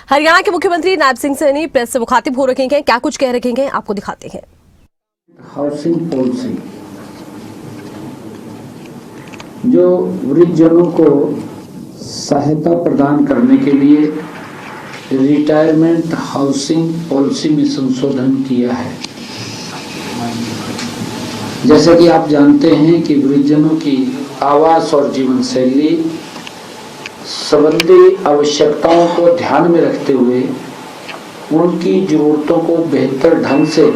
हरियाणा के मुख्यमंत्री नायब सिंह सैनी प्रेस से मुखातिब हो रखे हैं। क्या कुछ कह रखे हैं आपको दिखाते हैं। हाउसिंग पॉलिसी जो वृद्धजनों को सहायता प्रदान करने के लिए रिटायरमेंट हाउसिंग पॉलिसी में संशोधन किया है। जैसा कि आप जानते हैं कि वृद्धजनों की आवास और जीवन शैली संबंधी आवश्यकताओं को ध्यान में रखते हुए उनकी जरूरतों को बेहतर ढंग से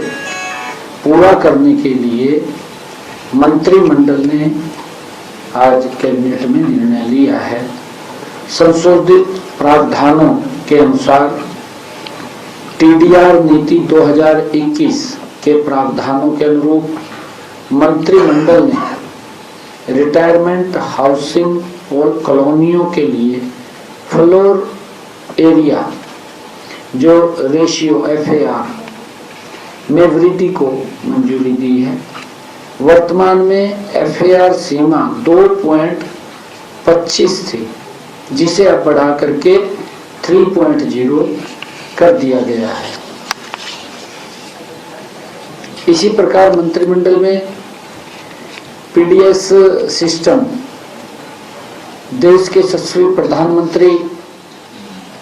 पूरा करने के लिए मंत्रिमंडल ने आज कैबिनेट में निर्णय लिया है। संशोधित प्रावधानों के अनुसार टीडीआर नीति 2021 के प्रावधानों के अनुरूप मंत्रिमंडल ने रिटायरमेंट हाउसिंग और कॉलोनियों के लिए फ्लोर एरिया जो रेशियो FAR में वृद्धि को मंजूरी दी है। वर्तमान में FAR सीमा 2.25 थी, जिसे अब बढ़ा करके 3.0 कर दिया गया है। इसी प्रकार मंत्रिमंडल में PDS सिस्टम देश के यशस्वी प्रधानमंत्री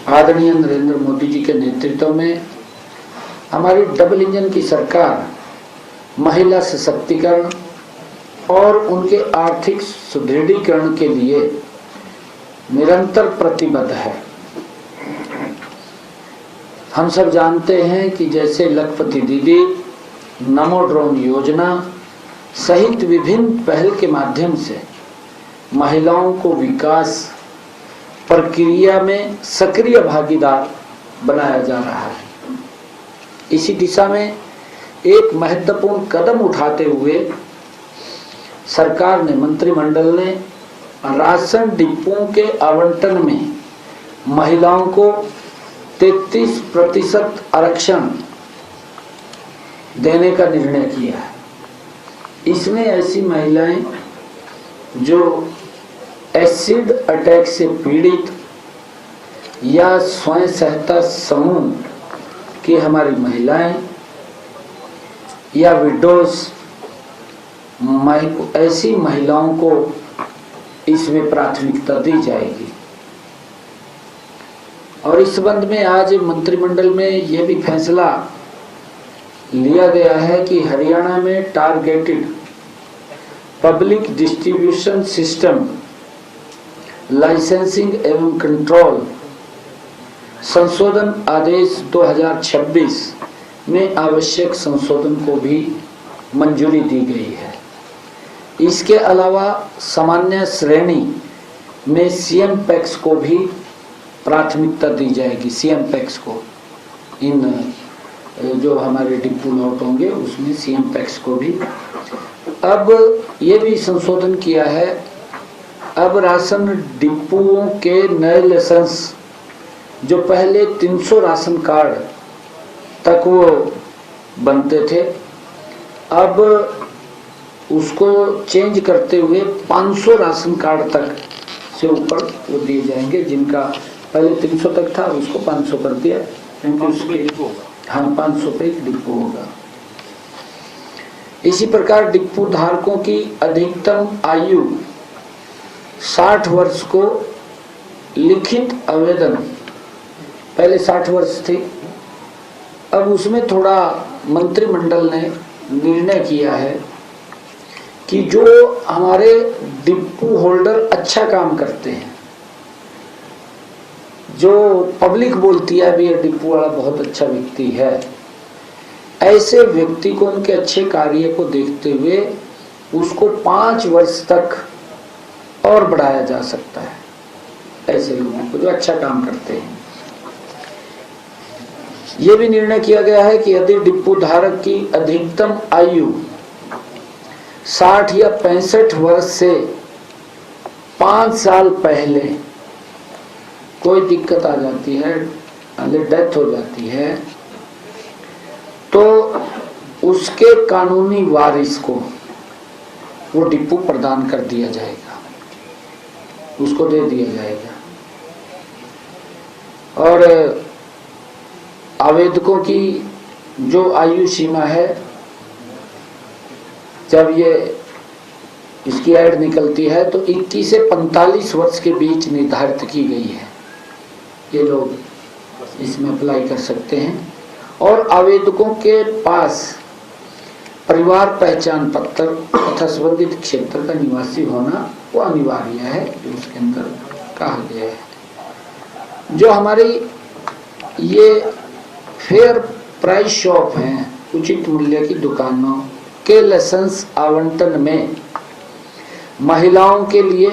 आदरणीय नरेंद्र मोदी जी के नेतृत्व में हमारी डबल इंजन की सरकार महिला सशक्तिकरण और उनके आर्थिक सुदृढ़ीकरण के लिए निरंतर प्रतिबद्ध है। हम सब जानते हैं कि जैसे लखपति दीदी, नमो ड्रोन योजना सहित विभिन्न पहल के माध्यम से महिलाओं को विकास प्रक्रिया में सक्रिय भागीदार बनाया जा रहा है। इसी दिशा में एक महत्वपूर्ण कदम उठाते हुए सरकार ने, मंत्रिमंडल ने राशन डिपों के आवंटन में महिलाओं को 33% आरक्षण देने का निर्णय किया है। इसमें ऐसी महिलाएं जो एसिड अटैक से पीड़ित या स्वयं सहायता समूह की हमारी महिलाएं या विडोज, ऐसी महिलाओं को इसमें प्राथमिकता दी जाएगी। और इस संबंध में आज मंत्रिमंडल में यह भी फैसला लिया गया है कि हरियाणा में targeted public distribution system licensing एवं कंट्रोल संशोधन आदेश 2026 में आवश्यक संशोधन को भी मंजूरी दी गई है। इसके अलावा सामान्य श्रेणी में CM पैक्स को भी प्राथमिकता दी जाएगी। CM पैक्स को, इन जो हमारे डिपो लॉट होंगे उसमें CM पैक्स को भी अब ये भी संशोधन किया है। अब राशन डिपोओं के नए लाइसेंस जो पहले 300 राशन कार्ड तक वो बनते थे, अब उसको चेंज करते हुए 500 राशन कार्ड तक से ऊपर वो दिए जाएंगे। जिनका पहले 300 तक था उसको 500 कर दिया, क्योंकि उसके 500 पे डिपो होगा। इसी प्रकार डिपो धारकों की अधिकतम आयु 60 वर्ष को लिखित आवेदन, पहले 60 वर्ष थी, अब उसमें थोड़ा मंत्रिमंडल ने निर्णय किया है कि जो हमारे डिपो होल्डर अच्छा काम करते हैं, जो पब्लिक बोलती है भी ये डिपो वाला बहुत अच्छा व्यक्ति है, ऐसे व्यक्ति को उनके अच्छे कार्य को देखते हुए उसको 5 वर्ष तक और बढ़ाया जा सकता है। ऐसे लोगों को जो अच्छा काम करते हैं। यह भी निर्णय किया गया है कि यदि डिपो धारक की अधिकतम आयु 60 या 65 वर्ष से 5 साल पहले कोई दिक्कत आ जाती है, डेथ हो जाती है, तो उसके कानूनी वारिस को वो डिपो प्रदान कर दिया जाएगा, उसको दे दिया जाएगा। और आवेदकों की जो आयु सीमा है, जब ये इसकी ऐड निकलती है तो 21 से 45 वर्ष के बीच निर्धारित की गई है। ये लोग इसमें अप्लाई कर सकते हैं और आवेदकों के पास परिवार पहचान पत्र तथा संबंधित क्षेत्र का निवासी होना वो अनिवार्य है, जो उसके अंदर कहा गया है। जो हमारी ये फेयर प्राइस शॉप हैं, उचित मूल्य की दुकानों के लाइसेंस आवंटन में महिलाओं के लिए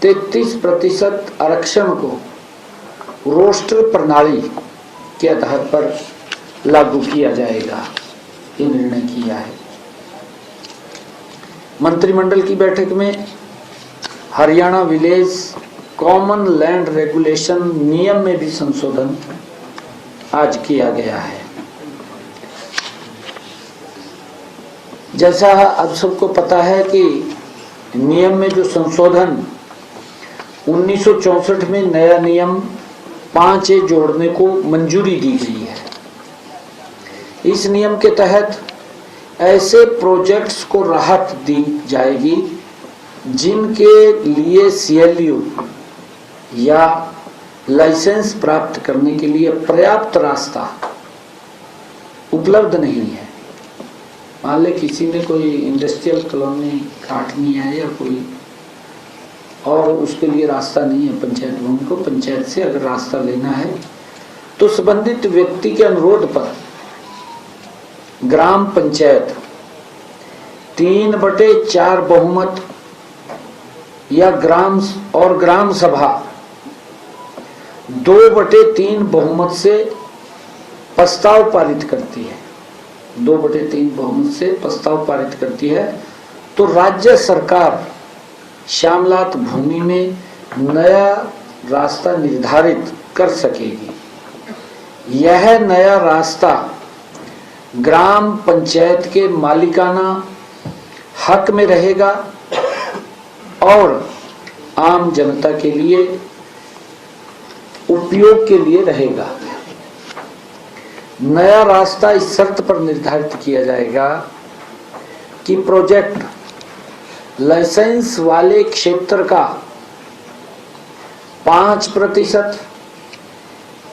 33% आरक्षण को रोस्टर प्रणाली के आधार पर लागू किया जाएगा, ये निर्णय किया है। मंत्रिमंडल की बैठक में Haryana village common land regulation नियम में भी संशोधन आज किया गया है। जैसा अब सबको पता है कि नियम में जो संशोधन 1964 में नया नियम 5A जोड़ने को मंजूरी दी गई है। इस नियम के तहत ऐसे प्रोजेक्ट्स को राहत दी जाएगी जिनके लिए CLU या लाइसेंस प्राप्त करने के लिए पर्याप्त रास्ता उपलब्ध नहीं है। मान ले किसी ने कोई इंडस्ट्रियल कॉलोनी काटनी है या कोई और उसके लिए रास्ता नहीं है, पंचायत भूमि को पंचायत से अगर रास्ता लेना है तो संबंधित व्यक्ति के अनुरोध पर ग्राम पंचायत 3/4 बहुमत या ग्राम सभा 2/3 बहुमत से प्रस्ताव पारित करती है। 2/3 बहुमत से प्रस्ताव पारित करती है तो राज्य सरकार श्यामलात भूमि में नया रास्ता निर्धारित कर सकेगी। यह नया रास्ता ग्राम पंचायत के मालिकाना हक में रहेगा और आम जनता के लिए उपयोग के लिए रहेगा। नया रास्ता इस शर्त पर निर्धारित किया जाएगा कि प्रोजेक्ट लाइसेंस वाले क्षेत्र का 5%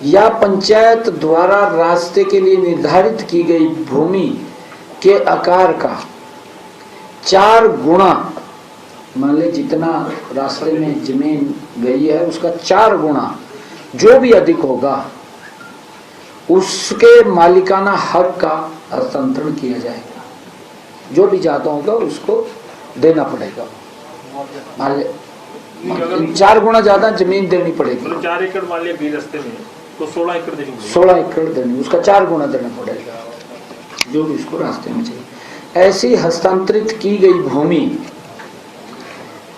या पंचायत द्वारा रास्ते के लिए निर्धारित की गई भूमि के आकार का 4 गुना, मान ले जितना रास्ते में जमीन गई है उसका 4 गुना, जो भी अधिक होगा उसके मालिकाना हक का हस्तांतरण किया जाएगा। जो भी ज्यादा होगा उसको देना पड़ेगा। मान ले 4 गुना ज्यादा जमीन देनी पड़ेगी। 4 एकड़ मान लिया 20 रास्ते में तो 16 एकड़ देनी पड़ेगी। 16 एकड़ देनी, उसका 4 गुना देना पड़ेगा जो भी उसको रास्ते में चाहिए। ऐसी हस्तांतरित की गई भूमि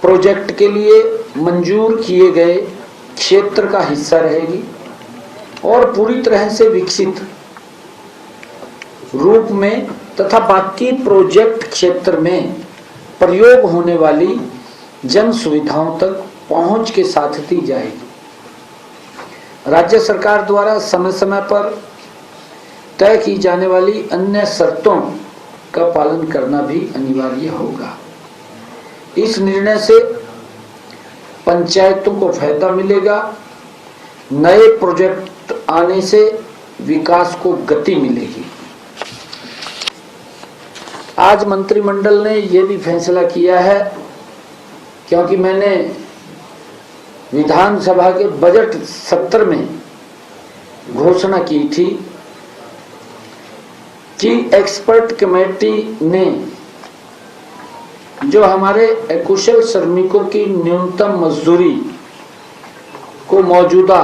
प्रोजेक्ट के लिए मंजूर किए गए क्षेत्र का हिस्सा रहेगी और पूरी तरह से विकसित रूप में तथा बाकी प्रोजेक्ट क्षेत्र में प्रयोग होने वाली जन सुविधाओं तक पहुंच के साथ दी जाएगी। राज्य सरकार द्वारा समय समय पर तय की जाने वाली अन्य शर्तों का पालन करना भी अनिवार्य होगा। इस निर्णय से पंचायतों को फायदा मिलेगा। नए प्रोजेक्ट आने से विकास को गति मिलेगी। आज मंत्रिमंडल ने यह भी फैसला किया है, क्योंकि मैंने विधानसभा के बजट सत्र में घोषणा की थी कि एक्सपर्ट कमेटी ने जो हमारे अकुशल श्रमिकों की न्यूनतम मजदूरी को मौजूदा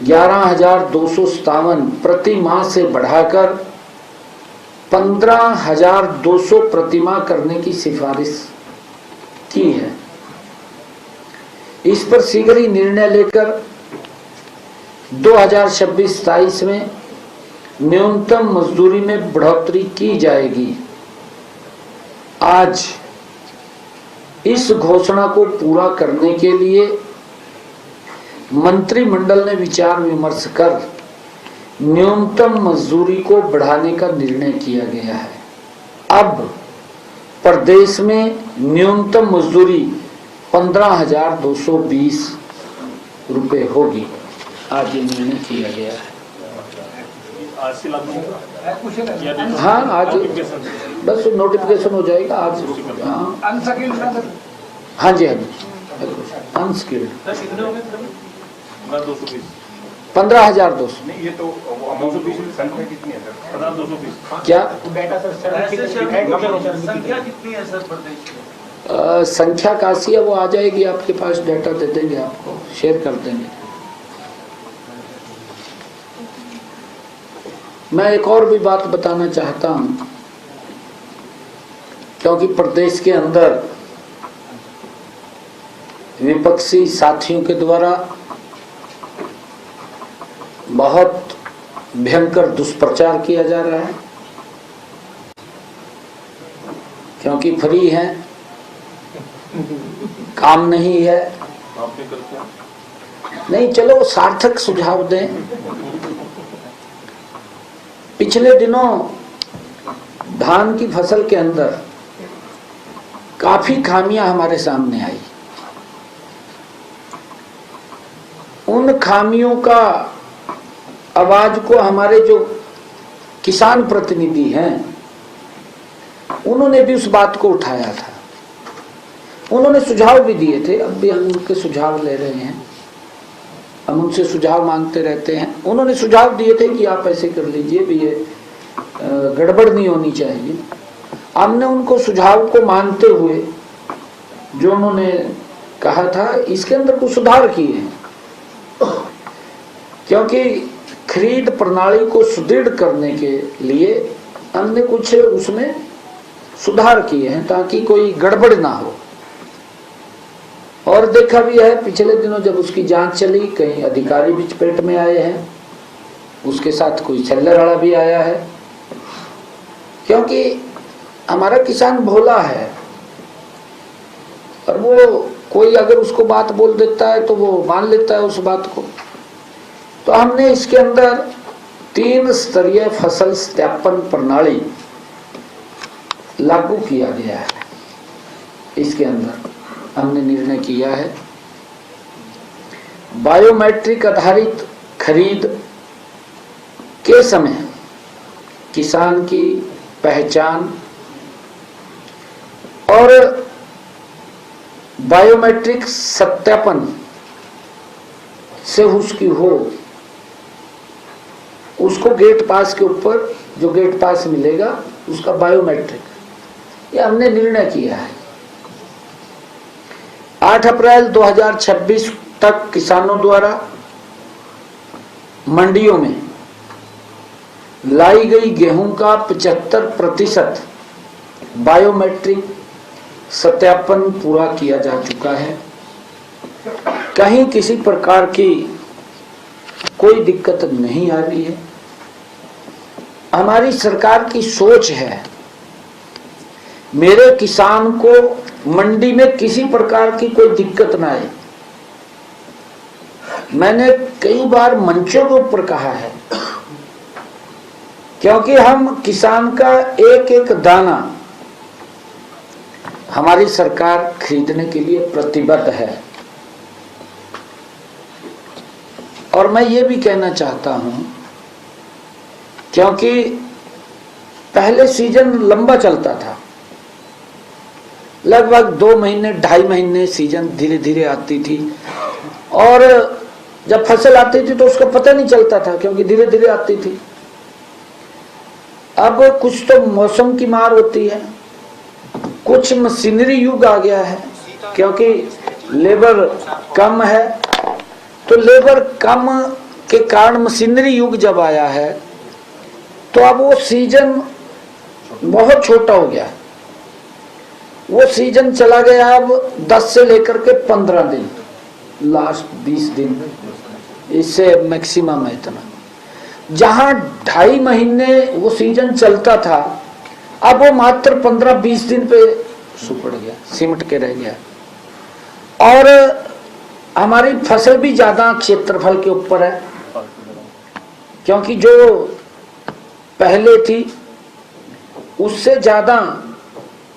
11,257 प्रति माह से बढ़ाकर 15,200 प्रति माह करने की सिफारिश की है। इस पर शीघ्र ही निर्णय लेकर 2026-27 में न्यूनतम मजदूरी में बढ़ोतरी की जाएगी। आज इस घोषणा को पूरा करने के लिए मंत्रिमंडल ने विचार विमर्श कर न्यूनतम मजदूरी को बढ़ाने का निर्णय किया गया है। अब प्रदेश में न्यूनतम मजदूरी 15,220 रुपए होगी। आज ये निर्णय किया गया है। आज से लागू होगा? हाँ, आज नोटिफिकेशन बस नोटिफिकेशन हो जाएगा आज। हाँ हाँ जी, हाँ जी, अनस्किल्ड 220 15,200। नहीं, ये तो अमाउंट की संख्या कितनी है सर? 15,220 क्या डाटा सर संख्या कितनी है सर प्रदेश में? संख्या काशी है, वो आ जाएगी आपके पास, डाटा दे देंगे आपको, शेयर कर देंगे। मैं एक और भी बात बताना चाहता हूं, क्योंकि प्रदेश के अंदर विपक्षी साथियों के द्वारा बहुत भयंकर दुष्प्रचार किया जा रहा है, क्योंकि फ्री है, काम नहीं है। आप भी करते हैं? नहीं, चलो सार्थक सुझाव दें। पिछले दिनों धान की फसल के अंदर काफी खामियां हमारे सामने आई। उन खामियों का आवाज को हमारे जो किसान प्रतिनिधि हैं, उन्होंने भी उस बात को उठाया था। उन्होंने सुझाव भी दिए थे। अब भी हम उनके सुझाव ले रहे हैं, हम उनसे सुझाव मांगते रहते हैं। उन्होंने सुझाव दिए थे कि आप ऐसे कर लीजिए भी, ये गड़बड़ नहीं होनी चाहिए। हमने उनको सुझाव को मानते हुए जो उन्होंने कहा था, इसके अंदर कुछ सुधार किए, क्योंकि खरीद प्रणाली को सुदृढ़ करने के लिए हमने कुछ उसमें सुधार किए हैं ताकि कोई गड़बड़ ना हो। और देखा भी है पिछले दिनों जब उसकी जांच चली, कई अधिकारी भी चपेट में आए हैं, उसके साथ कोई छल्लरवाड़ा भी आया है, क्योंकि हमारा किसान भोला है और वो कोई अगर उसको बात बोल देता है तो वो मान लेता है उस बात को। तो हमने इसके अंदर 3 स्तरीय फसल सत्यापन प्रणाली लागू किया गया है। इसके अंदर हमने निर्णय किया है बायोमेट्रिक आधारित खरीद के समय किसान की पहचान और बायोमेट्रिक सत्यापन से उसकी हो, उसको गेट पास के ऊपर जो गेट पास मिलेगा उसका बायोमेट्रिक, ये हमने निर्णय किया है। 8 अप्रैल 2026 तक किसानों द्वारा मंडियों में लाई गई गेहूं का 75% बायोमेट्रिक सत्यापन पूरा किया जा चुका है। कहीं किसी प्रकार की कोई दिक्कत नहीं आ रही है। हमारी सरकार की सोच है मेरे किसान को मंडी में किसी प्रकार की कोई दिक्कत ना आए। मैंने कई बार मंचों के ऊपर कहा है, क्योंकि हम किसान का एक एक दाना हमारी सरकार खरीदने के लिए प्रतिबद्ध है। और मैं ये भी कहना चाहता हूं, क्योंकि पहले सीजन लंबा चलता था, लगभग 2 महीने 2.5 महीने सीजन धीरे धीरे आती थी, और जब फसल आती थी तो उसका पता नहीं चलता था क्योंकि धीरे धीरे आती थी। अब कुछ तो मौसम की मार होती है, कुछ मशीनरी युग आ गया है, क्योंकि लेबर कम है, तो लेबर कम के कारण मशीनरी युग जब आया है तो अब वो सीजन बहुत छोटा हो गया। वो सीजन चला गया अब 10 से लेकर के 15 दिन, लास्ट 20 दिन, इससे मैक्सिमम है इतना। जहां 2.5 महीने वो सीजन चलता था, अब वो मात्र 15-20 दिन पे सुपड़ गया, सिमट के रह गया। और हमारी फसल भी ज्यादा क्षेत्रफल के ऊपर है, क्योंकि जो पहले थी उससे ज्यादा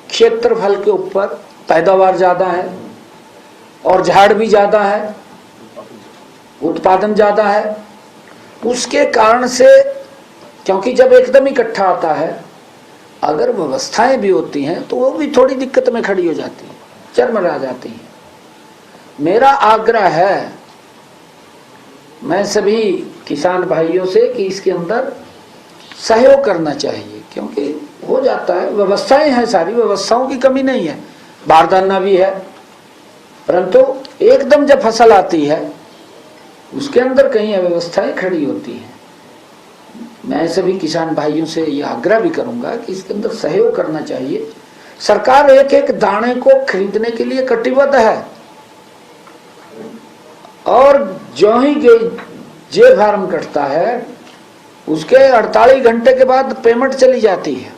क्षेत्रफल के ऊपर पैदावार ज्यादा है और झाड़ भी ज्यादा है, उत्पादन ज्यादा है। उसके कारण से, क्योंकि जब एकदम इकट्ठा आता है, अगर व्यवस्थाएं भी होती हैं तो वो भी थोड़ी दिक्कत में खड़ी हो जाती है, चरमरा जाती है। मेरा आग्रह है, मैं सभी किसान भाइयों से, कि इसके अंदर सहयोग करना चाहिए, क्योंकि हो जाता है, व्यवस्थाएं हैं, सारी व्यवस्थाओं की कमी नहीं है, बारदाना भी है, परंतु एकदम जब फसल आती है उसके अंदर कहीं अव्यवस्थाएं खड़ी होती हैं। मैं सभी किसान भाइयों से यह आग्रह भी करूंगा कि इसके अंदर सहयोग करना चाहिए। सरकार एक एक दाने को खरीदने के लिए कटिबद्ध है, और जो ही जे फार्म कटता है उसके 48 घंटे के बाद पेमेंट चली जाती है।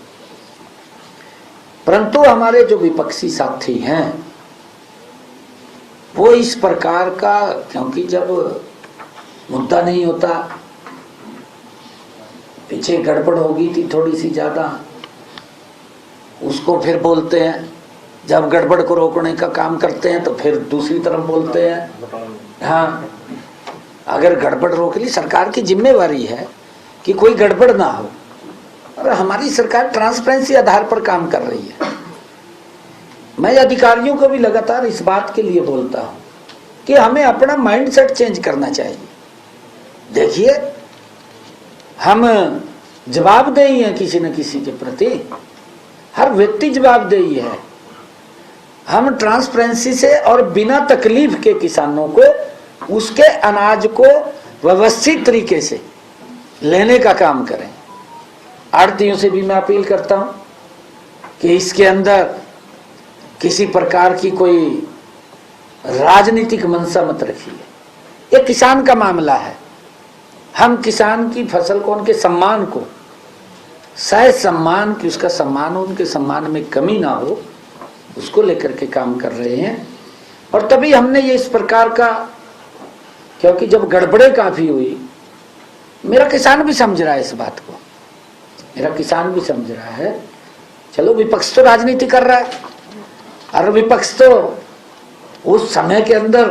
परंतु हमारे जो विपक्षी साथी हैं वो इस प्रकार का, क्योंकि जब मुद्दा नहीं होता, पीछे गड़बड़ होगी थी थोड़ी सी ज्यादा, उसको फिर बोलते हैं, जब गड़बड़ को रोकने का काम करते हैं तो फिर दूसरी तरफ बोलते हैं। हाँ, अगर गड़बड़ रोक ली, सरकार की जिम्मेवारी है कि कोई गड़बड़ ना हो, और हमारी सरकार ट्रांसपेरेंसी आधार पर काम कर रही है। मैं अधिकारियों को भी लगातार इस बात के लिए बोलता हूं कि हमें अपना माइंडसेट चेंज करना चाहिए। देखिए, हम जवाबदेही हैं किसी न किसी के प्रति, हर व्यक्ति जवाबदेही है। हम ट्रांसपेरेंसी से और बिना तकलीफ के किसानों को उसके अनाज को व्यवस्थित तरीके से लेने का काम करें। आड़तियों से भी मैं अपील करता हूं कि इसके अंदर किसी प्रकार की कोई राजनीतिक मंशा मत रखिए। ये किसान का मामला है, हम किसान की फसल को, उनके सम्मान को, सहज सम्मान की, उसका सम्मान हो, उनके सम्मान में कमी ना हो, उसको लेकर के काम कर रहे हैं। और तभी हमने ये इस प्रकार का, क्योंकि जब गड़बड़े काफी हुई, मेरा किसान भी समझ रहा है इस बात को, मेरा किसान भी समझ रहा है। चलो, विपक्ष तो राजनीति कर रहा है, और विपक्ष तो उस समय के अंदर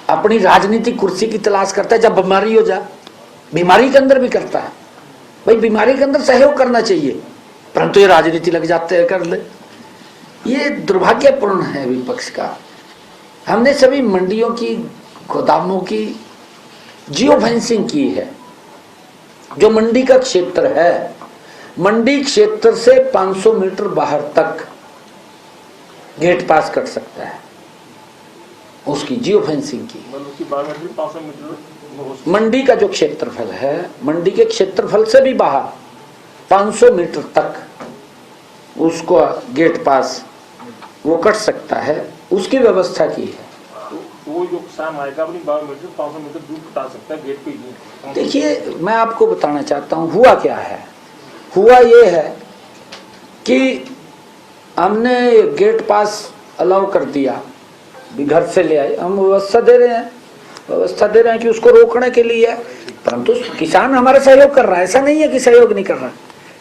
अपनी राजनीतिक कुर्सी की तलाश करता है जब बीमारी हो जाए, बीमारी के अंदर भी करता है। भाई, बीमारी के अंदर सहयोग करना चाहिए, परंतु ये राजनीति लग जाते हैं कर ले। ये दुर्भाग्यपूर्ण है विपक्ष का। हमने सभी मंडियों की, गोदामों की जियो फेंसिंग की है। जो मंडी का क्षेत्र है, मंडी क्षेत्र से 500 मीटर बाहर तक गेट पास कर सकता है, उसकी जियो फेंसिंग की। उसकी 500 मीटर मंडी का जो क्षेत्रफल है, मंडी के क्षेत्रफल से भी बाहर 500 मीटर तक उसको गेट पास वो कट सकता है, उसकी व्यवस्था की है। तो वो जो किसान आएगा अपनी 12 मीटर 500 मीटर दूर कटा सकता है गेट पे ही। देखिए, मैं आपको बताना चाहता हूँ हुआ क्या है। हुआ ये है कि हमने गेट पास अलाउ कर दिया, घर से ले आए, हम व्यवस्था दे रहे हैं कि उसको रोकने के लिए है, परंतु किसान हमारा सहयोग कर रहा है। ऐसा नहीं है कि सहयोग नहीं कर रहा,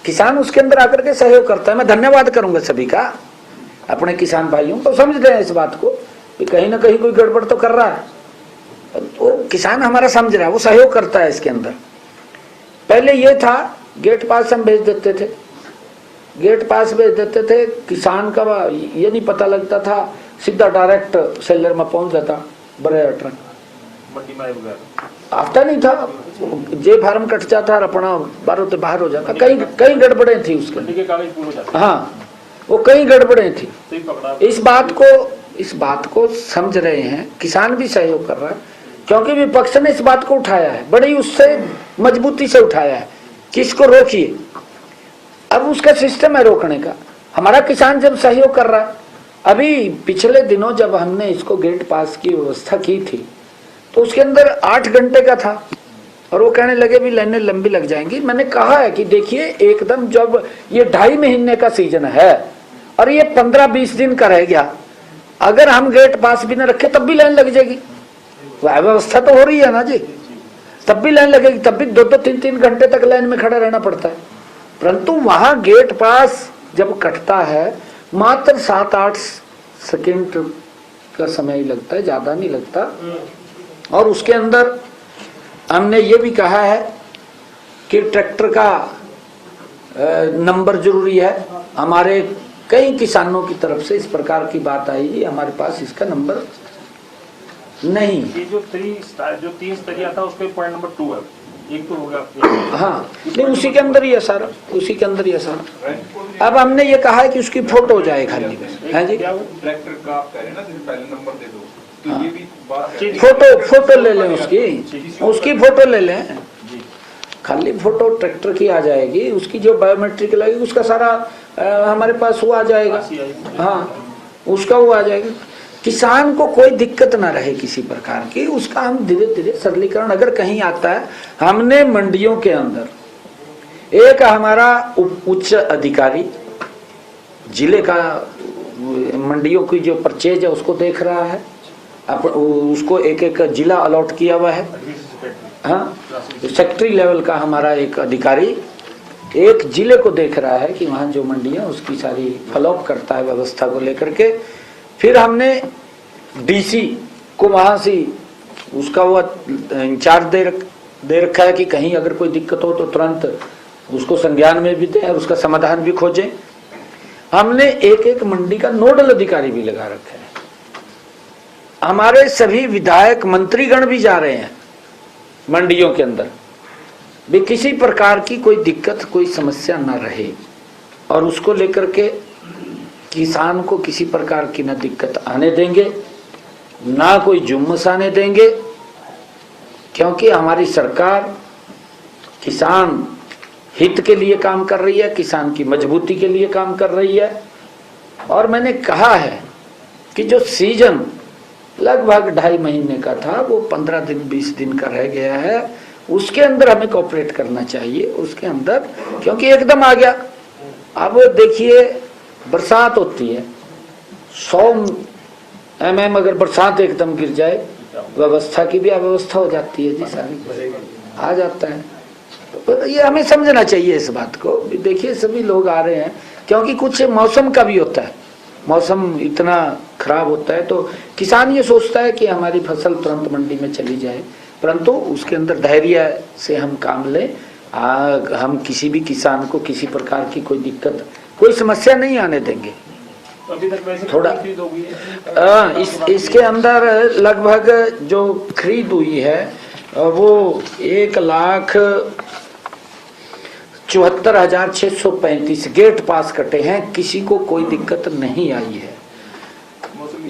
किसान उसके अंदर आकर के सहयोग करता है। मैं धन्यवाद करूंगा सभी का, अपने किसान भाइयों को समझ रहे हैं इस बात को कि कहीं ना कहीं कोई गड़बड़ तो कर रहा है, तो किसान हमारा समझ रहा है, वो सहयोग करता है इसके अंदर। पहले ये था, गेट पास हम भेज देते थे, गेट पास भेज देते थे, किसान का ये नहीं पता लगता था, सीधा डायरेक्ट सेलर में पहुंच जाता बड़े ट्रक, मंडी में वगैरह आता नहीं था, जे फार्म कट जाता और अपना बारों से बाहर हो जाता। कई गड़बड़े थी उसके, मंडी के कागज पूरे हो जाते। हाँ, वो कई गड़बड़े थी। तो ही पकड़ा। इस बात को समझ रहे हैं, किसान भी सहयोग कर रहा है, क्योंकि विपक्ष ने इस बात को उठाया है, बड़ी उससे मजबूती से उठाया है कि इसको रोकिए। अब उसका सिस्टम है रोकने का। हमारा किसान जब सहयोग कर रहा है, अभी पिछले दिनों जब हमने इसको गेट पास की व्यवस्था की थी तो उसके अंदर 8 घंटे का था, और वो कहने लगे भी लाइनें लंबी लग जाएंगी। मैंने कहा है कि देखिए, एकदम जब ये 2.5 महीने का सीजन है और ये 15-20 दिन का रह गया, अगर हम गेट पास भी न रखे तब भी लाइन लग जाएगी। व्यवस्था तो हो रही है ना जी, तब भी लाइन लगेगी, तब भी 2-2 3-3 घंटे तक लाइन में खड़ा रहना पड़ता है। परंतु वहां गेट पास जब कटता है मात्र 7-8 सेकंड का समय ही लगता है, ज्यादा नहीं लगता। और उसके अंदर हमने ये भी कहा है कि ट्रैक्टर का नंबर जरूरी है। हमारे कई किसानों की तरफ से इस प्रकार की बात आई जी, हमारे पास इसका नंबर नहीं। ये जो 3 स्तरीय था उसके पॉइंट नंबर 2 है, एक तो हो गया। हाँ नहीं, उसी के अंदर ही है सारा, उसी के अंदर ही है सारा। अब हमने ये कहा है कि उसकी फोटो हो जाए खाली में, है जी। ट्रैक्टर का आप कह रहे हैं ना, जैसे पहले नंबर दे दो, तो ये भी बात है। फोटो ले लें, उसकी फोटो ले लें, खाली फोटो ट्रैक्टर की आ जाएगी, उसकी जो बायोमेट्रिक लगेगी उसका सारा हमारे पास वो आ जाएगा। हाँ, उसका वो आ जाएगा। किसान को कोई दिक्कत ना रहे किसी प्रकार की, उसका हम धीरे धीरे सरलीकरण अगर कहीं आता है। हमने मंडियों के अंदर एक हमारा उच्च अधिकारी जिले का मंडियों की जो परचेज है उसको देख रहा है, उसको एक एक जिला अलॉट किया हुआ है। हाँ, सेक्रेटरी लेवल का हमारा एक अधिकारी एक जिले को देख रहा है कि वहाँ जो मंडियाँ उसकी सारी फॉलोअप करता है व्यवस्था को लेकर के। फिर हमने डीसी को वहाँ से उसका वो इंचार्ज दे रखा है कि कहीं अगर कोई दिक्कत हो तो तुरंत उसको संज्ञान में भी दें और उसका समाधान भी खोजें। हमने एक एक मंडी का नोडल अधिकारी भी लगा रखा है। हमारे सभी विधायक मंत्रीगण भी जा रहे हैं मंडियों के अंदर भी, किसी प्रकार की कोई दिक्कत कोई समस्या न रहे और उसको लेकर के किसान को किसी प्रकार की न दिक्कत आने देंगे, ना कोई जुम्मस आने देंगे, क्योंकि हमारी सरकार किसान हित के लिए काम कर रही है, किसान की मजबूती के लिए काम कर रही है। और मैंने कहा है कि जो सीजन लगभग 2.5 महीने का था वो 15 दिन 20 दिन का रह गया है, उसके अंदर हमें कोऑपरेट करना चाहिए उसके अंदर, क्योंकि एकदम आ गया। अब देखिए बरसात होती है, 100 mm अगर बरसात एकदम गिर जाए, व्यवस्था की भी अव्यवस्था हो जाती है जी, सारी आ जाता है। तो ये हमें समझना चाहिए इस बात को। देखिए सभी लोग आ रहे हैं, क्योंकि कुछ मौसम का भी होता है, मौसम इतना खराब होता है तो किसान ये सोचता है कि हमारी फसल तुरंत मंडी में चली जाए, परंतु उसके अंदर धैर्य से हम काम लें। हम किसी भी किसान को किसी प्रकार की कोई दिक्कत कोई समस्या नहीं आने देंगे। अभी तक वैसे थोड़ा खरीद हो गई है। इसके अंदर लगभग जो खरीद हुई है वो 1,74,635 गेट पास कटे हैं, किसी को कोई दिक्कत नहीं आई है।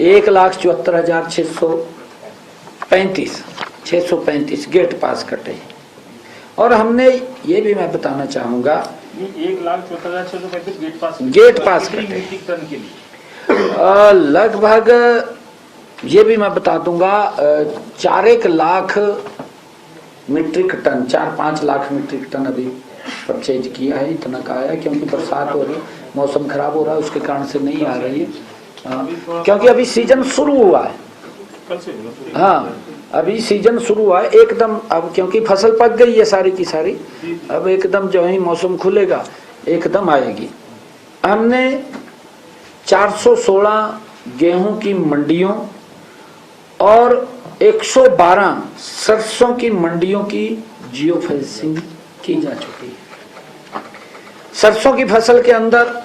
1,74,635 गेट पास कटे। और हमने ये भी मैं बताना चाहूंगा, 1,74,635 गेट पास करते हैं। मीट्रिक टन के लिए लगभग ये भी मैं बता दूंगा 4-1 lakh metric ton, 4-5 lakh metric ton अभी परचेज किया है। इतना का आया क्योंकि बरसात हो रही, मौसम खराब हो रहा है, उसके कारण से नहीं आ रही है। क्योंकि अभी सीजन शुरू हुआ है। कल से हाँ, अभी सीजन शुरू हुआ है एकदम। अब क्योंकि फसल पक गई है सारी की सारी, अब एकदम जो ही मौसम खुलेगा एकदम आएगी। हमने 416 गेहूं की मंडियों और 112 सरसों की मंडियों की जियो फेंसिंग की जा चुकी है। सरसों की फसल के अंदर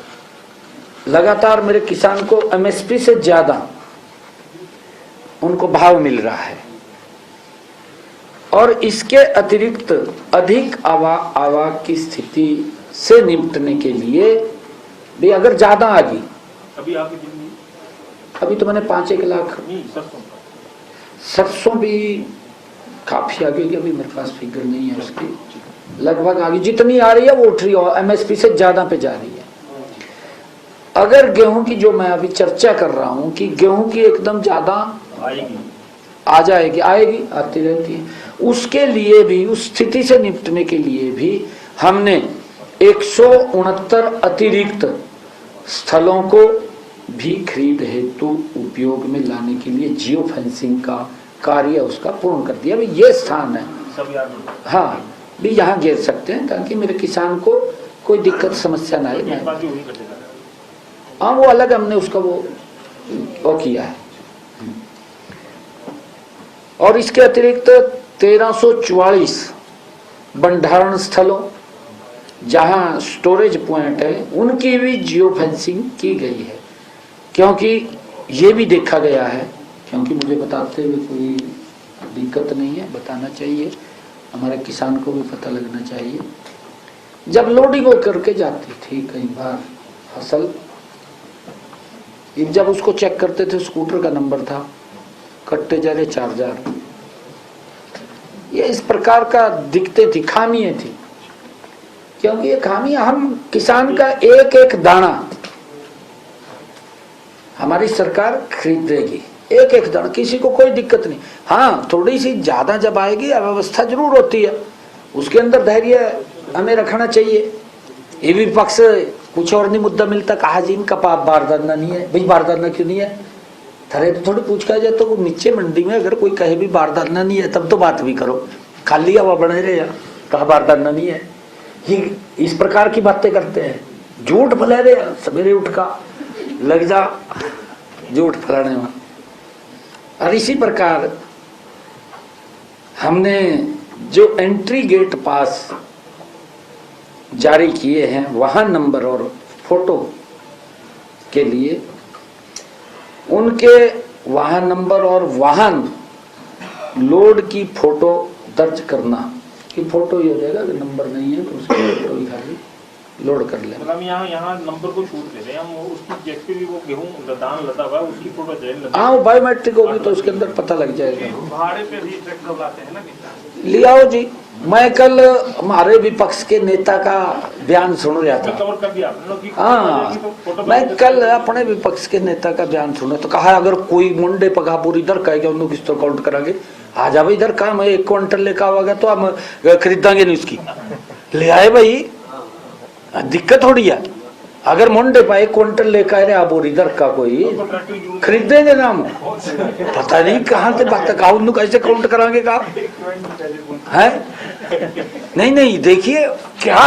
लगातार मेरे किसान को एमएसपी से ज्यादा उनको भाव मिल रहा है। और इसके अतिरिक्त अधिक आवाक की स्थिति से निपटने के लिए भी अगर ज्यादा आ गई, अभी आपकी जितनी अभी तो मैंने 5-1 लाख नहीं सरसों भी काफी आ गई, अभी मेरे पास फिगर नहीं है उसकी, लगभग आ गई। जितनी आ रही है वो उठ रही है, एमएसपी से ज्यादा पे जा रही है। अगर गेहूं की जो मैं अभी चर्चा कर रहा हूं कि गेहूं की एकदम ज्यादा आएगी, आ जाएगी, आएगी, आती रहती है, उसके लिए भी, उस स्थिति से निपटने के लिए भी हमने 169 अतिरिक्त स्थलों को भी खरीद हेतु उपयोग में लाने के लिए जियो फेंसिंग का कार्य उसका पूर्ण कर दिया। अभी ये स्थान है सब यार हाँ भी यहाँ घेर सकते हैं ताकि मेरे किसान को कोई दिक्कत समस्या ना आए। गेट पास भी वही कर देगा। हाँ वो अलग हमने उसका वो किया है। और इसके अतिरिक्त 1344 भंडारण स्थलों जहां स्टोरेज पॉइंट है उनकी भी जियो फेंसिंग की गई है, क्योंकि ये भी देखा गया है, क्योंकि मुझे बताते हुए कोई दिक्कत नहीं है, बताना चाहिए, हमारे किसान को भी पता लगना चाहिए। जब लोडिंग हो करके जाती थी कई बार फसल, जब उसको चेक करते थे स्कूटर का नंबर था, कट्टे जा रहे 4000, ये इस प्रकार का दिखते थी, खामियां थी। क्योंकि ये खामियां हम किसान का एक एक दाना हमारी सरकार खरीदेगी, एक एक दाना, किसी को कोई दिक्कत नहीं। हाँ थोड़ी सी ज्यादा जब आएगी अव्यवस्था जरूर होती है, उसके अंदर धैर्य हमें रखना चाहिए। ये भी पक्ष कुछ और नहीं मुद्दा मिलता, कहा जी इनका पाप बारदाना नहीं है, भाई बारदाना क्यों नहीं है, थरे तो थोड़ी पूछ कर जाए तो नीचे मंडी में अगर कोई कहे भी बारदाना नहीं है तब तो बात भी करो, खाली हवा बने रहे यार, कहा बारदाना नहीं है, ये इस प्रकार की बातें करते हैं, झूठ फैला रहे, सवेरे उठ का लग जा झूठ फैलाने में। और इसी प्रकार हमने जो एंट्री गेट पास जारी किए हैं वाहन नंबर और फोटो के लिए, उनके वाहन नंबर और वाहन लोड की फोटो दर्ज करना, कि फोटो ही हो जाएगा, अगर नंबर नहीं है तो उसकी फोटो ही खाली लोड कर ले। मतलब यहाँ नंबर को छूट देते हैं हम, उसकी जेट पे भी वो गेहूं दान लदा हुआ है, उसकी फोटो जैन हाँ वो बायोमेट्रिक होगी तो उसके अंदर पता लग जाएगा। भाड़े पे भी ट्रैक्टर लाते हैं ना किसान। ले आओ जी, मैं कल हमारे विपक्ष के नेता का बयान सुन रहा था। कवर कर दिया आपने कि हाँ मैं कल अपने विपक्ष के नेता का बयान सुना तो कहा अगर कोई मुंडे पगापुर इधर कहेगा उन्होंने किस तरह काउंट करांगे, आ जा भाई इधर कहा मैं 1 क्विंटल लेकर आवागा तो हम खरीदांगे नहीं उसकी, ले आए भाई, दिक्कत थोड़ी है। अगर मुंडे पर 1 क्विंटल लेकर आए आप और इधर का कोई खरीदेंगे ना हम, पता नहीं कहाँ से बात है, कैसे काउंट करांगे का है। नहीं नहीं देखिए क्या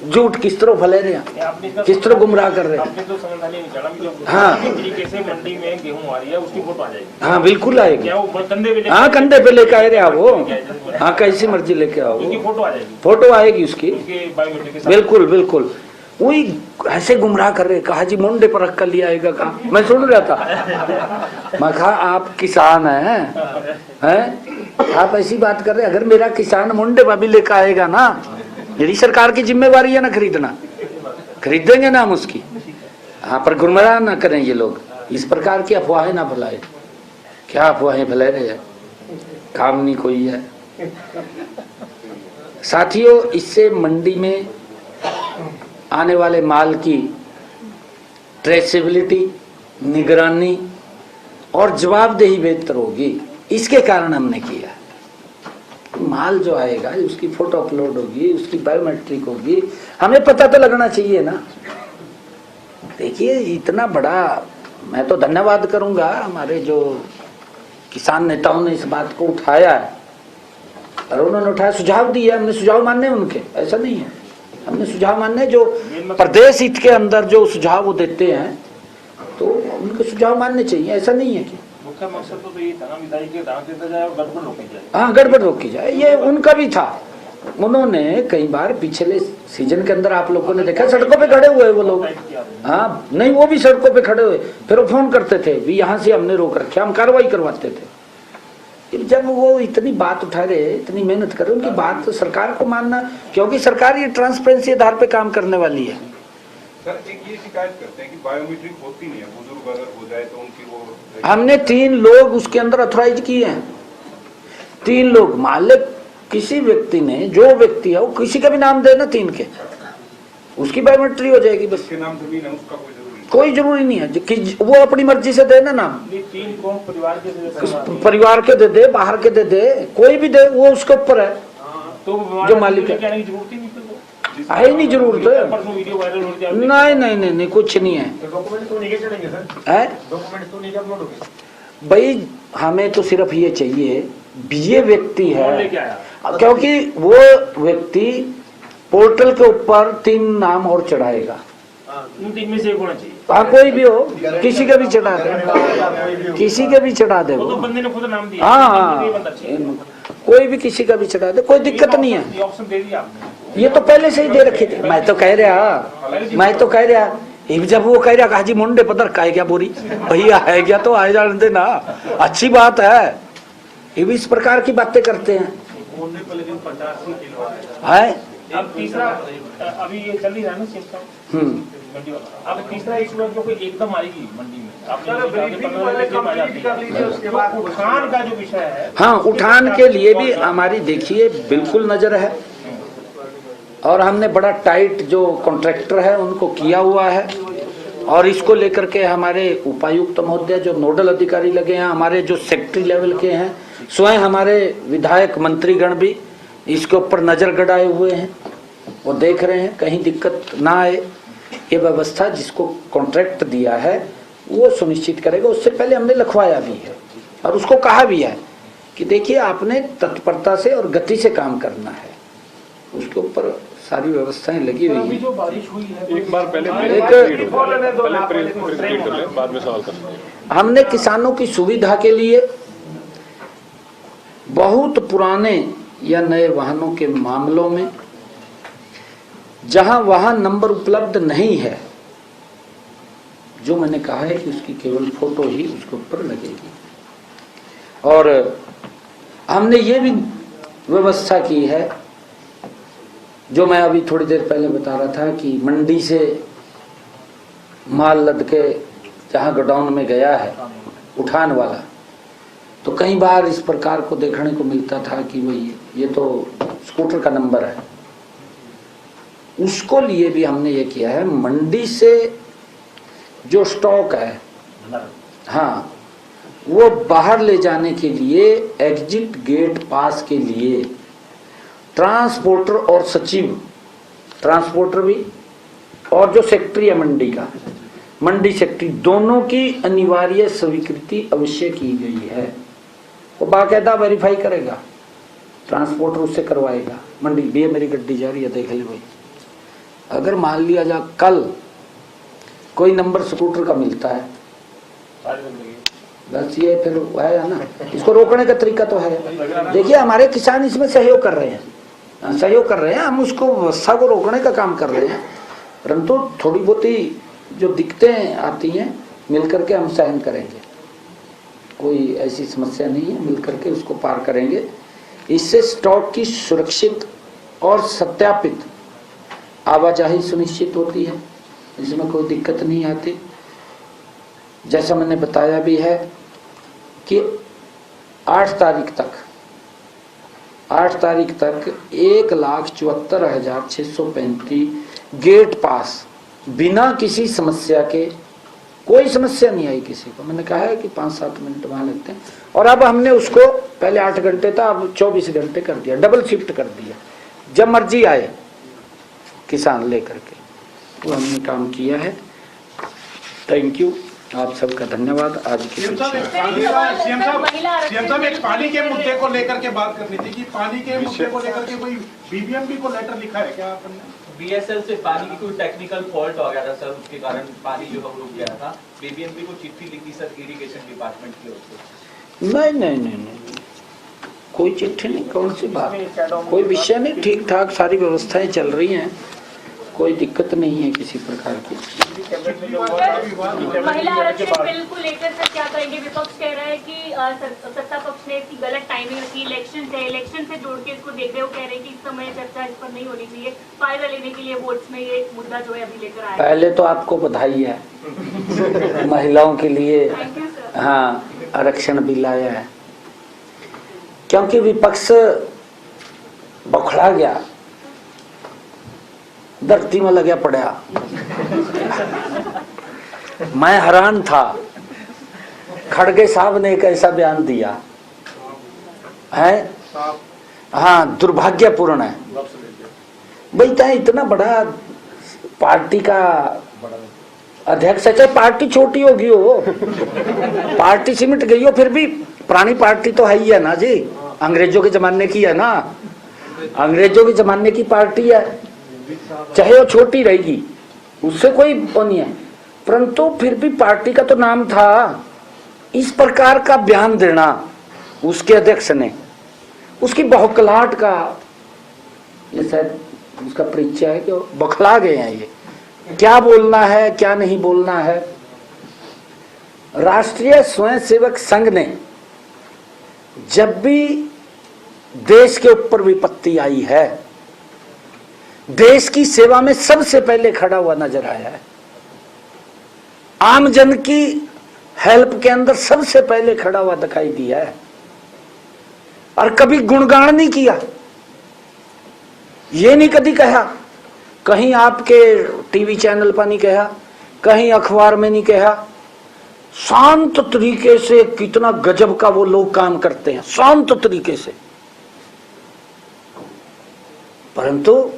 झूठ किस तरह फैले रहे हैं, किस तरह गुमराह कर रहे हैं। आपने तो संविधान नहीं चला भी, हाँ तरीके से मंडी में गेहूं आ रही है उसकी फोटो आ जाएगी। हाँ बिल्कुल आएगी, क्या वो कंधे पे हाँ कंधे पे लेके आए रहे आप वो, हाँ कैसी मर्जी लेके आओ, उसकी फोटो आ जाएगी, फोटो आएगी उसकी, उसके बायोमेट्रिक के साथ। बिल्कुल बिल्कुल। वही ऐसे गुमराह कर रहे, कहा जी मुंडे पर रख कर लिया आएगा, कहा मैं सुन रहा था, मैं कहा आप किसान हैं, आप ऐसी बात कर रहे, अगर मेरा किसान मुंडे पर भी लेकर आएगा ना, यदि सरकार की जिम्मेवारी है ना खरीदना, खरीदेंगे ना हम उसकी। हाँ पर गुमराह ना करें ये लोग, इस प्रकार की अफवाहें ना फैलाए। क्या अफवाहें फैला रहे हैं, काम नहीं कोई है। साथियों इससे मंडी में आने वाले माल की ट्रेसेबिलिटी, निगरानी और जवाबदेही बेहतर होगी, इसके कारण हमने किया। माल जो आएगा उसकी फोटो अपलोड होगी, उसकी बायोमेट्रिक होगी, हमें पता तो लगना चाहिए ना। देखिए इतना बड़ा, मैं तो धन्यवाद करूंगा हमारे जो किसान नेताओं ने इस बात को उठाया है, और उन्होंने उठाया, सुझाव दिया, हमने सुझाव मानने उनके, ऐसा नहीं है, हमने सुझाव मानने जो प्रदेश हित के अंदर जो सुझाव वो देते हैं तो उनके सुझाव मानने चाहिए, ऐसा नहीं है कि मुख्य मकसद तो यही था ना, विधायी के दान देता जाए और गड़बड़ रोकी जाए। हाँ गड़बड़ रोकी जाए, ये उनका भी था। उन्होंने कई बार पिछले सीजन के अंदर आप लोगों ने देखा सड़कों पे खड़े हुए वो लोग, हाँ नहीं वो भी सड़कों पे खड़े हुए, फिर वो फोन करते थे भी यहाँ से हमने रोक रखे, हम कार्रवाई करवाते थे। जब वो इतनी बात उठा रहे, इतनी मेहनत कर रहे, उनकी बात तो सरकार को मानना, क्योंकि सरकार ये ट्रांसपेरेंसी आधार पे काम करने वाली है। सर एक ये शिकायत करते हैं कि बायोमेट्रिक होती नहीं है, बुजुर्ग अगर हो जाए तो उनकी वो, हमने 3 लोग उसके अंदर अथोराइज किए हैं, 3 लोग, मान ले किसी व्यक्ति ने, जो व्यक्ति है वो किसी का भी नाम दे ना 3 के, उसकी बायोमेट्री हो जाएगी बस। उसके नाम जमीन है उसका कोई जरूरी नहीं है कि वो अपनी मर्जी से दे ना नाम, 3 को परिवार के सदस्य, परिवार के दे दे, बाहर के दे दे, कोई भी दे, वो उसके ऊपर है तो जो मालिक है। कहने की जरूरत ही नहीं, है नहीं जरूरत है, वीडियो वायरल हो गया, नहीं नहीं नहीं नहीं कुछ नहीं है। डॉक्यूमेंट तो नहीं चलेंगे सर, है डॉक्यूमेंट तो नहीं अपलोड होंगे भाई, हमें तो सिर्फ ये चाहिए, ये व्यक्ति है, क्योंकि वो व्यक्ति पोर्टल के ऊपर 3 नाम और चढ़ाएगा, उन 3 में से एक होना चाहिए। हाँ कोई भी हो, किसी के भी चढ़ा दे, किसी के भी चढ़ा दे वो तो वो। बंदे ने खुद नाम दिया। हाँ ये बंदा चाहिए। कोई भी किसी का भी चढ़ा दे, कोई दिक्कत नहीं है। ये ऑप्शन दे दिया आपने। ये तो पहले से ही दे रखे थे। मैं तो कह रहा जब वो कह रहा हाजी मुंडे पदर का है क्या बोरी भैया है क्या, तो आए जाने देना, अच्छी बात है। ये भी इस प्रकार की बातें करते हैं। अब तीसरा अभी ये चल ही रहा है ना सिस्टम मंडी वाला। अब तीसरा इशू है जो कोई एकदम आएगी मंडी में, आपने उठान का जो विषय है। हाँ, उठान के लिए भी हमारी देखिए बिल्कुल नजर है, और हमने बड़ा टाइट जो कॉन्ट्रैक्टर है उनको किया हुआ है, और इसको लेकर के हमारे उपायुक्त महोदय जो नोडल अधिकारी लगे हैं, हमारे जो सेक्रेटरी लेवल के हैं, स्वयं हमारे विधायक मंत्रीगण भी इसके ऊपर नजर गड़ाए हुए हैं। वो देख रहे हैं कहीं दिक्कत ना आए, ये व्यवस्था जिसको कॉन्ट्रैक्ट दिया है वो सुनिश्चित करेगा। उससे पहले हमने लिखवाया भी है और उसको कहा भी है कि देखिए आपने तत्परता से और गति से काम करना है, उसके ऊपर सारी व्यवस्थाएं लगी हुई हैं। जो बारिश हुई है एक बार पहले बाद में सवाल कर। हमने किसानों की सुविधा के लिए बहुत पुराने या नए वाहनों के मामलों में जहां वाहन नंबर उपलब्ध नहीं है, जो मैंने कहा है कि उसकी केवल फोटो ही उसके ऊपर लगेगी। और हमने ये भी व्यवस्था की है, जो मैं अभी थोड़ी देर पहले बता रहा था कि मंडी से माल लद के जहां गोडाउन में गया है उठान वाला, तो कई बार इस प्रकार को देखने को मिलता था कि भाई ये तो स्कूटर का नंबर है। उसको लिए भी हमने ये किया है, मंडी से जो स्टॉक है, हाँ, वो बाहर ले जाने के लिए एग्जिट गेट पास के लिए ट्रांसपोर्टर और सचिव, ट्रांसपोर्टर भी और जो सेक्रेटरी है मंडी का, मंडी सेक्रेटरी, दोनों की अनिवार्य स्वीकृति अवश्य की गई है। वो बाकायदा वेरीफाई करेगा, ट्रांसपोर्टर उससे करवाएगा। मंडी भी मेरी गड्डी जा रही है, देख ले भाई। अगर मान लिया जा कल कोई नंबर स्कूटर का मिलता है, बस ये फिर है ना, इसको रोकने का तरीका तो है। देखिए हमारे किसान इसमें सहयोग कर रहे हैं, सहयोग कर रहे हैं, हम उसको व्यवस्था को रोकने का काम कर रहे हैं, परंतु थोड़ी बहुत ही जो दिक्कतें आती हैं मिल करके हम सहन करेंगे। कोई ऐसी समस्या नहीं है, मिल करके उसको पार करेंगे। इससे स्टॉक की सुरक्षित और सत्यापित आवाजाही सुनिश्चित होती है, इसमें कोई दिक्कत नहीं आती। जैसा मैंने बताया भी है कि 8 तारीख तक 1,74,635 गेट पास बिना किसी समस्या के, कोई समस्या नहीं आई किसी को। मैंने कहा है कि 5-7 मिनट वहां लगते हैं, और अब हमने उसको पहले 8 घंटे था, अब 24 घंटे कर दिया, डबल शिफ्ट कर दिया। जब मर्जी आए किसान लेकर के, वो हमने काम किया है। थैंक यू, आप सबका धन्यवाद। आज की सीएम साहब एक पानी के मुद्दे को लेकर के बात करनी थी कि पानी के मुद्दे को लेकर के कोई बीबीएमपी को लेटर लिखा है क्या आपने? बीएसएल से पानी की कोई टेक्निकल फॉल्ट हो गया था सर, उसके कारण पानी जो है रुक गया था। बीबीएमपी को चिट्ठी लिखी सर इरिगेशन डिपार्टमेंट की ओर से? नहीं, कोई चिट्ठी नहीं, कौन सी बात, कोई विषय नहीं, ठीक ठाक सारी व्यवस्थाएं चल रही हैं, कोई दिक्कत नहीं है किसी प्रकार की। महिला आरक्षण बिल को लेकर सर क्या करेंगे? विपक्ष कह रहा है कि सत्ता पक्ष ने इसकी गलत टाइमिंग रखी, इलेक्शन से जोड़ के इसको देख रहे हो, कह रहे हैं कि इस समय चर्चा इस पर नहीं होनी चाहिए, फायदा लेने के लिए वोट्स में ये मुद्दा जो है अभी लेकर आया। पहले तो आपको बधाई है महिलाओं के लिए, हाँ, आरक्षण बिल आया है, क्योंकि विपक्ष बौखला गया, धरती में लगा पड़ा। मैं हैरान था, खड़गे साहब ने एक ऐसा बयान दिया है, हाँ, दुर्भाग्यपूर्ण है भाई। इतना बड़ा पार्टी का अध्यक्ष है, चाहे पार्टी छोटी होगी हो, पार्टी सिमट गई हो, फिर भी पुरानी पार्टी तो है ही है ना जी, अंग्रेजों के जमाने की है ना, अंग्रेजों के जमाने की पार्टी है, चाहे वो छोटी रहेगी, उससे कोई वो नहीं है, परंतु फिर भी पार्टी का तो नाम था। इस प्रकार का बयान देना उसके अध्यक्ष ने, उसकी बौखलाहट का, ये शायद उसका परिचय है कि बौखला गए हैं, ये क्या बोलना है क्या नहीं बोलना है। राष्ट्रीय स्वयंसेवक संघ ने जब भी देश के ऊपर विपत्ति आई है, देश की सेवा में सबसे पहले खड़ा हुआ नजर आया है, आम जन की हेल्प के अंदर सबसे पहले खड़ा हुआ दिखाई दिया है, और कभी गुणगान नहीं किया। ये नहीं कभी कहा, कहीं आपके टीवी चैनल पर नहीं कहा, कहीं अखबार में नहीं कहा, शांत तरीके से कितना गजब का वो लोग काम करते हैं, शांत तरीके से। परंतु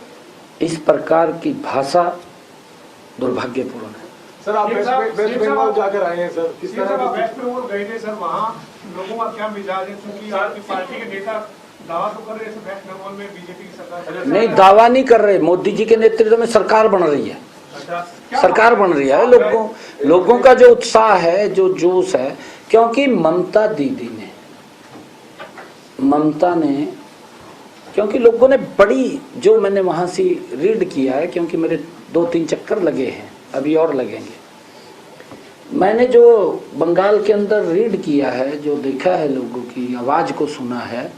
इस प्रकार की भाषा दुर्भाग्यपूर्ण है। सर आप वेस्ट बंगाल जाकर आए हैं सर, किस तरह आप वेस्ट बंगाल गए थे सर, वहाँ लोगों का क्या मिजाज है? क्योंकि आपकी पार्टी के नेता दावा तो कर रहे हैं वेस्ट बंगाल में बीजेपी की सरकार नहीं, दावा नहीं कर रहे, मोदी जी के नेतृत्व में सरकार बन रही है, सरकार बन रही है। लोगों का जो उत्साह है, जो जोश है, क्योंकि ममता दीदी ने, क्योंकि लोगों ने बड़ी, जो मैंने वहां से रीड किया है, क्योंकि मेरे 2-3 चक्कर लगे हैं, अभी और लगेंगे, मैंने जो बंगाल के अंदर रीड किया है, जो देखा है, लोगों की आवाज को सुना है,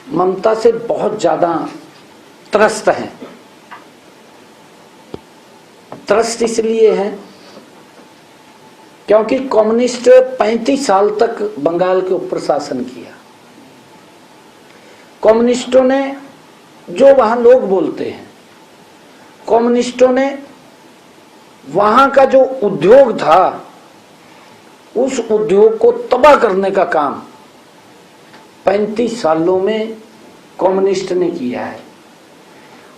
ममता से बहुत ज्यादा त्रस्त हैं। त्रस्त इसलिए है क्योंकि कम्युनिस्ट 35 साल तक बंगाल के ऊपर शासन किया। कम्युनिस्टों ने, जो वहां लोग बोलते हैं, कम्युनिस्टों ने वहां का जो उद्योग था, उस उद्योग को तबाह करने का काम 35 सालों में कम्युनिस्ट ने किया है।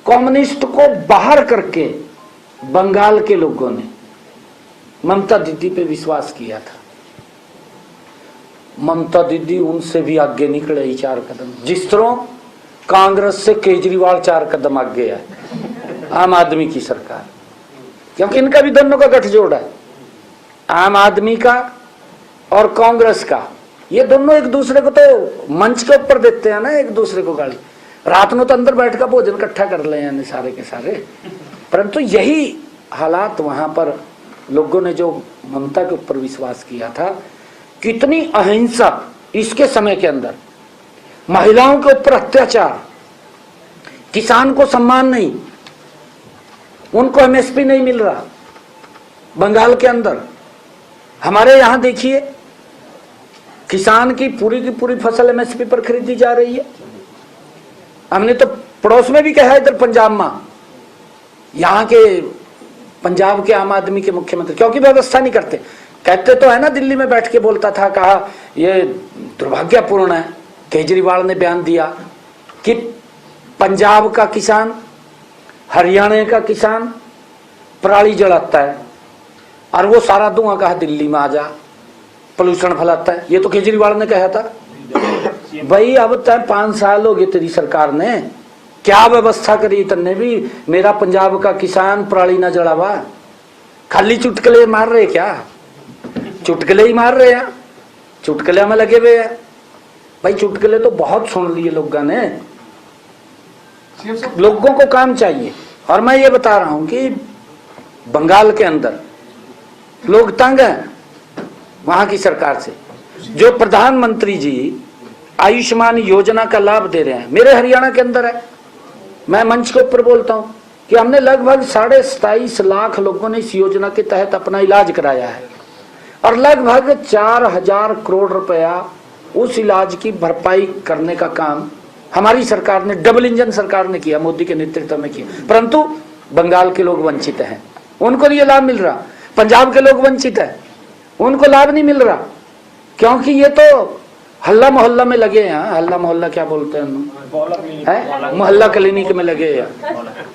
कम्युनिस्ट को बाहर करके बंगाल के लोगों ने ममता दीदी पे विश्वास किया था। ममता दीदी उनसे भी आगे निकल रही 4 कदम, जिस तरह कांग्रेस से केजरीवाल 4 कदम आगे है, आम आदमी की सरकार, क्योंकि इनका भी दोनों का गठजोड़ है, आम आदमी का और कांग्रेस का। ये दोनों एक दूसरे को तो मंच के ऊपर देते हैं ना, एक दूसरे को गाली। रात में तो अंदर बैठ कर भोजन इकट्ठा कर ले यानी सारे के सारे। परंतु यही हालात वहां पर लोगों ने जो ममता के ऊपर विश्वास किया था, कितनी अहिंसा इसके समय के अंदर, महिलाओं के ऊपर अत्याचार, किसान को सम्मान नहीं, उनको एमएसपी नहीं मिल रहा बंगाल के अंदर। हमारे यहां देखिए, किसान की पूरी फसल एमएसपी पर खरीदी जा रही है। हमने तो पड़ोस में भी कहा, इधर पंजाब में, यहाँ के पंजाब के आम आदमी के मुख्यमंत्री, क्योंकि व्यवस्था नहीं करते, कहते तो है ना, दिल्ली में बैठ के बोलता था, कहा ये दुर्भाग्यपूर्ण है, केजरीवाल ने बयान दिया कि पंजाब का किसान, हरियाणा का किसान पराली जलाता है और वो सारा धुआं कहा दिल्ली में आ जा, पोल्यूशन फैलाता है। ये तो केजरीवाल ने कहा था। भाई अब तक 5 साल हो गए तेरी सरकार ने, क्या व्यवस्था करी तन्ने भी? मेरा पंजाब का किसान पराली ना जलावा, खाली चुटकले मार रहे, क्या चुटकले ही मार रहे हैं, चुटकले में लगे हुए हैं। भाई चुटकले तो बहुत सुन लिए लोगों ने, लोगों को काम चाहिए। और मैं ये बता रहा हूं कि बंगाल के अंदर लोग तंग हैं वहां की सरकार से। जो प्रधानमंत्री जी आयुष्मान योजना का लाभ दे रहे हैं, मेरे हरियाणा के अंदर है, मैं मंच के ऊपर बोलता हूं कि हमने लगभग 27.5 लाख लोगों ने इस योजना के तहत अपना इलाज कराया है, और लगभग 4000 करोड़ रुपया उस इलाज की भरपाई करने का काम हमारी सरकार ने, डबल इंजन सरकार ने किया, मोदी के नेतृत्व में किया। परंतु बंगाल के लोग वंचित हैं, उनको ये लाभ मिल रहा। पंजाब के लोग वंचित है, उनको लाभ नहीं मिल रहा, क्योंकि ये तो हल्ला मोहल्ला में लगे हैं। हल्ला मोहल्ला क्या बोलते हैं, मोहल्ला क्लिनिक में लगे हैं।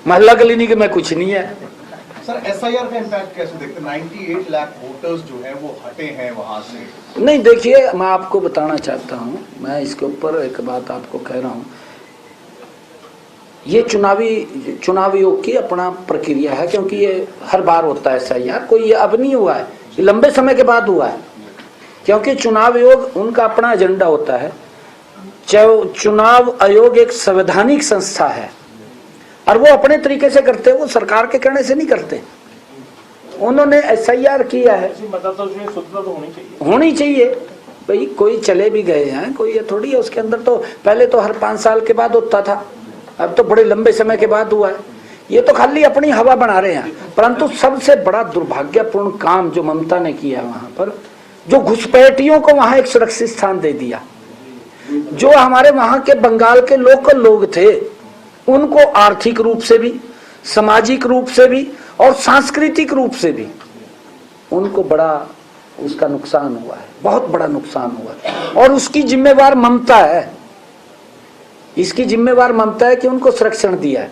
मोहल्ला क्लिनिक में कुछ नहीं है, सर एसआईआर का इम्पैक्ट कैसे देखते हैं? 98 लाख वोटर्स जो है वो हटे हैं वहां से। नहीं, देखिए मैं आपको बताना चाहता हूं, मैं इसके ऊपर एक बात आपको कह रहा हूं, ये चुनावी योग की अपना प्रक्रिया है, क्योंकि ये हर बार होता है एसआईआर, कोई ये अब नहीं हुआ है, ये लंबे समय के बाद हुआ है, क्योंकि चुनाव आयोग उनका अपना एजेंडा होता है। चुनाव आयोग एक संवैधानिक संस्था है और वो अपने तरीके से करते हैं, वो सरकार के कहने से नहीं करते। उन्होंने एसआईआर किया है, मतलब तो उसमें शुद्धता तो होनी चाहिए भाई, कोई चले भी गए हैं, कोई ये थोड़ी है उसके अंदर, तो पहले तो हर 5 साल के बाद होता था, अब तो बड़े लंबे समय के बाद हुआ है। ये तो खाली अपनी हवा बना रहे हैं। परंतु सबसे बड़ा दुर्भाग्यपूर्ण काम जो ममता ने किया वहां पर, जो घुसपैठियों को वहां एक सुरक्षित स्थान दे दिया, जो हमारे वहां के बंगाल के लोकल लोग थे उनको आर्थिक रूप से भी, सामाजिक रूप से भी और सांस्कृतिक रूप से भी उनको बड़ा उसका नुकसान हुआ है, बहुत बड़ा नुकसान हुआ है। और उसकी जिम्मेवार ममता है, इसकी जिम्मेवार ममता है कि उनको संरक्षण दिया है।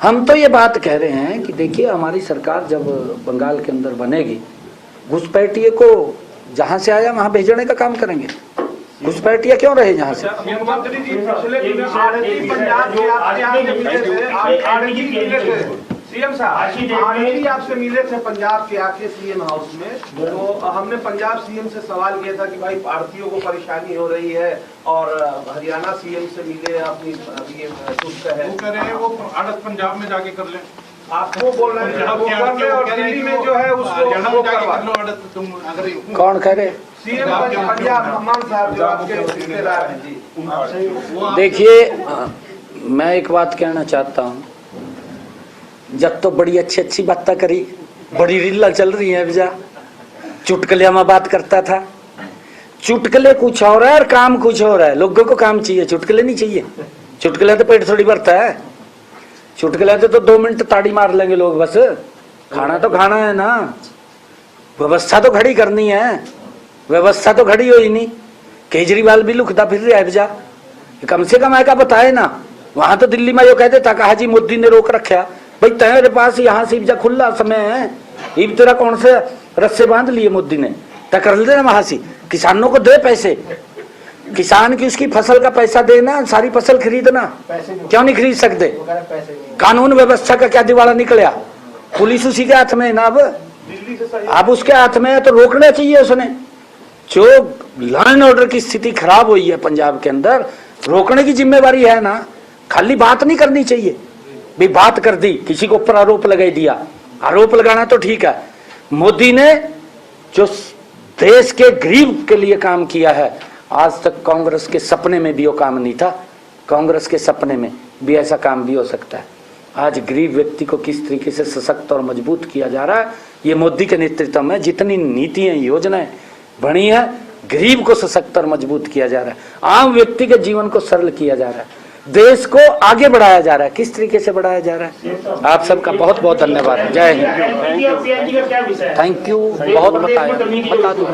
हम तो ये बात कह रहे हैं कि देखिए हमारी सरकार जब बंगाल के अंदर बनेगी, घुसपैठिए को जहां से आया वहां भेजने का काम करेंगे। घुसपैठिया क्यों रहे जहाँ से? मुख्यमंत्री जी पिछले दिनों आरती पंजाब के आपसे आके मिले थे, आरती मिले थे सीएम साहब, आरती आपसे मिले थे पंजाब के आके सीएम हाउस में, तो हमने पंजाब सीएम से सवाल किया था कि भाई भारतीयों को परेशानी हो रही है, और हरियाणा सीएम से मिले, अपनी अभी सुस्त है, वो कह रहे हैं वो आड़त पंजाब में जाके कर लें। आपको बोल रहे हैं वो कर ले, और दिल्ली में जो है उसको वो करवा लो। कौन कह रहे? सीएम पंजाब मान साहब जो आपके रिश्तेदार हैं जी। देखिए मैं एक बात कहना चाहता हूँ, जब तो बड़ी अच्छी बातें करी, बड़ी रीला चल रही है, भैया चुटकुले में बात करता था, चुटकुले कुछ और है और काम कुछ और है। लोगों को काम चाहिए, चुटकुले नहीं चाहिए। चुटकुले तो पेट थोड़ी भरता है, चुटकुले तो 2 मिनट ताड़ी मार लेंगे लोग, बस खाना तो खाना है ना, व्यवस्था तो खड़ी करनी है, व्यवस्था तो खड़ी हो ही नहीं। केजरीवाल भी लुकता फिर रहा है भैया, कम से कम ऐसा बताए ना। वहां तो दिल्ली में जो कहते था, कहा जी मोदी ने रोक रखा, भाई तेरे पास यहाँ से इब्जा खुला समय है, इब तेरा कौन से रस्से बांध लिए मोदी ने, तय कर लेना वहां से, किसानों को दे पैसे, किसान की उसकी फसल का पैसा देना, सारी फसल खरीदना, क्यों नहीं खरीद सकते? कानून व्यवस्था का क्या दिवाला निकला? पुलिस उसी के हाथ में है ना, अब उसके हाथ में है तो रोकना चाहिए उसने। जो लॉ एंड ऑर्डर की स्थिति खराब हुई है पंजाब के अंदर, रोकने की जिम्मेवारी है ना, खाली बात नहीं करनी चाहिए। भी बात कर दी, किसी को ऊपर आरोप लगाई दिया, आरोप लगाना तो ठीक है। मोदी ने जो देश के गरीब के लिए काम किया है, आज तक कांग्रेस के सपने में भी वो काम नहीं था। कांग्रेस के सपने में भी ऐसा काम भी हो सकता है। आज गरीब व्यक्ति को किस तरीके से सशक्त और मजबूत किया जा रहा है, ये मोदी के नेतृत्व में जितनी नीतियां योजनाएं बनी है, गरीब को सशक्त और मजबूत किया जा रहा है, आम व्यक्ति के जीवन को सरल किया जा रहा है, देश को आगे बढ़ाया जा रहा है। किस तरीके से बढ़ाया जा रहा है? आप सबका बहुत बहुत धन्यवाद। जय हिंद। Thank you. बहुत बता दूं